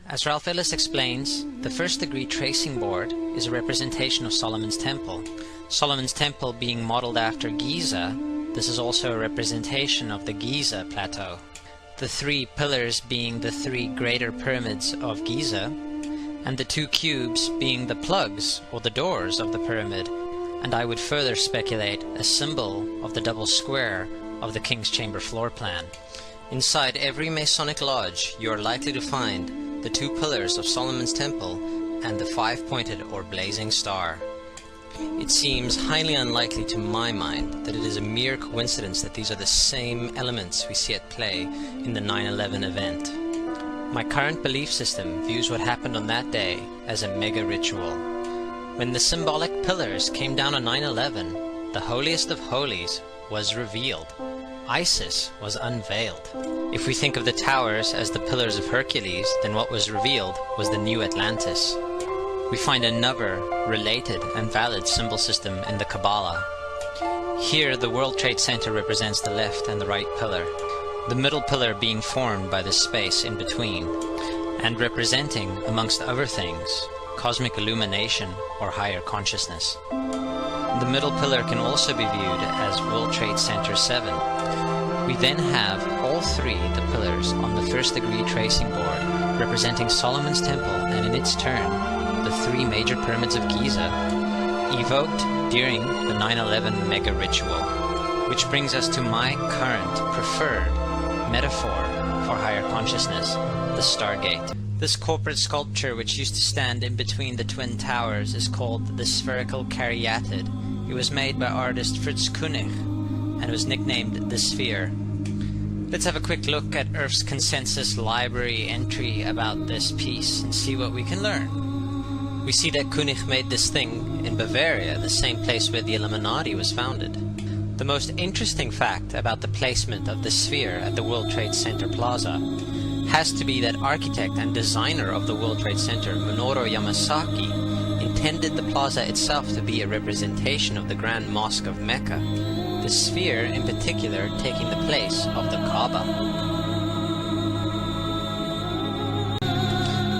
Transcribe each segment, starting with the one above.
As Ralph Ellis explains, the first-degree tracing board is a representation of Solomon's Temple. Solomon's Temple being modeled after Giza, this is also a representation of the Giza Plateau. The three pillars being the three greater pyramids of Giza, and the two cubes being the plugs or the doors of the pyramid, and I would further speculate a symbol of the double square of the King's Chamber floor plan. Inside every Masonic lodge you are likely to find the two pillars of Solomon's Temple and the five-pointed or blazing star. It seems highly unlikely to my mind that it is a mere coincidence that these are the same elements we see at play in the 9/11 event. My current belief system views what happened on that day as a mega ritual. When the symbolic pillars came down on 9/11, the holiest of holies was revealed. Isis was unveiled. If we think of the towers as the pillars of Hercules, then what was revealed was the new Atlantis. We find another related and valid symbol system in the Kabbalah. Here the World Trade Center represents the left and the right pillar, the middle pillar being formed by the space in between, and representing, amongst other things, cosmic illumination or higher consciousness. The middle pillar can also be viewed as World Trade Center 7. We then have all three the pillars on the first-degree tracing board representing Solomon's Temple and in its turn the three major pyramids of Giza, evoked during the 9/11 mega ritual, which brings us to my current preferred metaphor for higher consciousness, the Stargate. This corporate sculpture, which used to stand in between the twin towers, is called the Spherical Caryatid. It was made by artist Fritz Koenig and was nicknamed the Sphere. Let's have a quick look at Earth's Consensus Library entry about this piece and see what we can learn. We see that Koenig made this thing in Bavaria, the same place where the Illuminati was founded. The most interesting fact about the placement of the sphere at the World Trade Center Plaza has to be that architect and designer of the World Trade Center, Minoru Yamasaki, intended the plaza itself to be a representation of the Grand Mosque of Mecca, the sphere in particular taking the place of the Kaaba.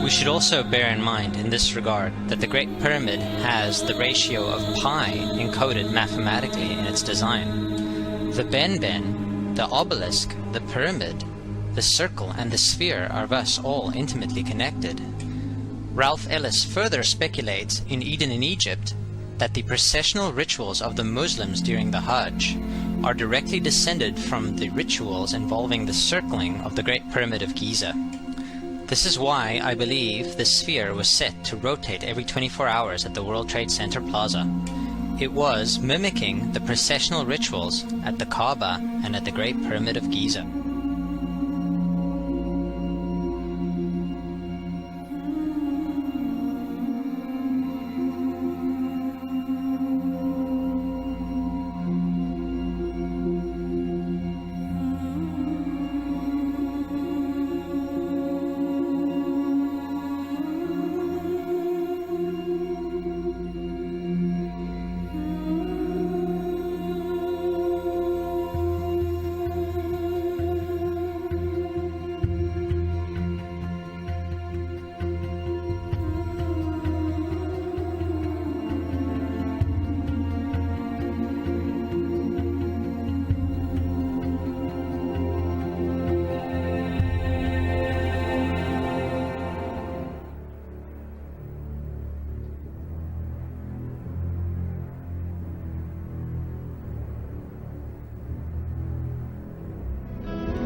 We should also bear in mind in this regard that the Great Pyramid has the ratio of pi encoded mathematically in its design. The Ben-Ben, the obelisk, the pyramid, the circle and the sphere are thus all intimately connected. Ralph Ellis further speculates in Eden in Egypt that the processional rituals of the Muslims during the Hajj are directly descended from the rituals involving the circling of the Great Pyramid of Giza. This is why I believe the sphere was set to rotate every 24 hours at the World Trade Center Plaza. It was mimicking the processional rituals at the Kaaba and at the Great Pyramid of Giza.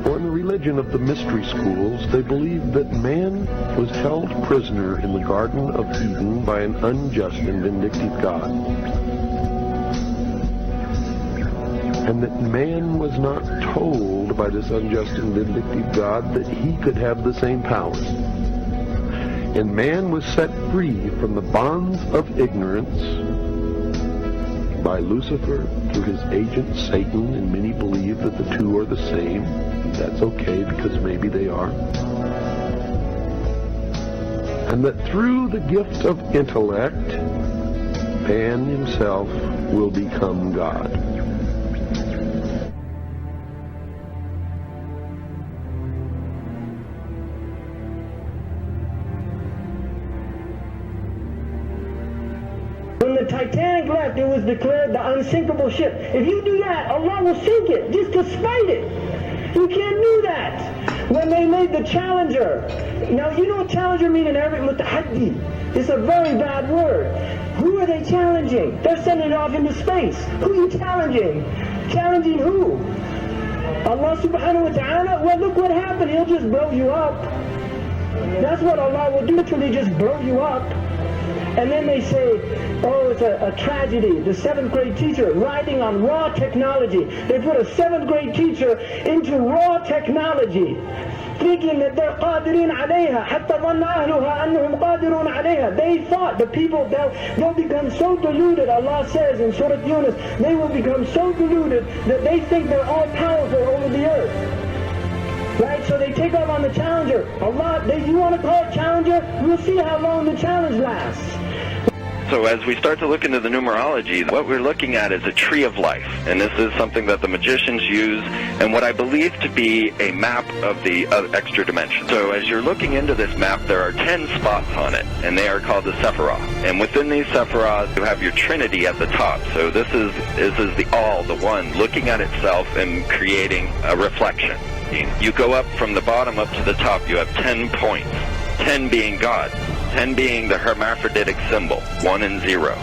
For in the religion of the mystery schools, they believe that man was held prisoner in the Garden of Eden by an unjust and vindictive God, and that man was not told by this unjust and vindictive God that he could have the same powers. And man was set free from the bonds of ignorance by Lucifer through his agent Satan, and many believe that the two are the same. That's okay, because maybe they are. And that through the gift of intellect, man himself will become God. Titanic left, it was declared the unsinkable ship. If you do that, Allah will sink it, just to spite it. You can't do that. When they made the Challenger, now you know what Challenger means in Arabic? Mutahaddi. It's a very bad word. Who are they challenging? They're sending it off into space. Who are you challenging? Challenging who? Allah subhanahu wa ta'ala? Well, look what happened. He'll just blow you up. That's what Allah will do, literally just blow you up. And then they say, oh, it's a tragedy. The 7th grade teacher riding on raw technology. They put a 7th grade teacher into raw technology, thinking that they're قادرين عليها حتى ظن أهلها أنهم قادرون عليها. They thought, the people, they'll become so deluded, Allah says in Surah Yunus, they will become so deluded that they think they're all powerful over the earth. Right, so they take off on the Challenger. Allah, you want to call it Challenger? We'll see how long the challenge lasts. So as we start to look into the numerology, what we're looking at is a tree of life. And this is something that the magicians use, and what I believe to be a map of the extra dimension. So as you're looking into this map, there are 10 spots on it, and they are called the Sephiroth. And within these Sephiroth, you have your Trinity at the top. So this is the all, the one, looking at itself and creating a reflection. You go up from the bottom up to the top, you have 10 points, 10 being God, 10 being the hermaphroditic symbol, 1 and 0.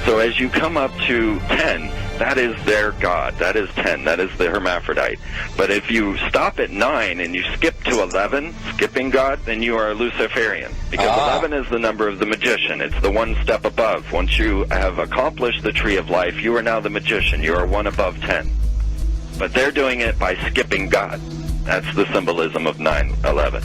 So as you come up to 10, that is their God, that is 10, that is the hermaphrodite. But if you stop at 9 and you skip to 11, skipping God, then you are a Luciferian. Because 11 is the number of the magician, it's the one step above. Once you have accomplished the tree of life, you are now the magician, you are one above 10. But they're doing it by skipping God. That's the symbolism of 9/11.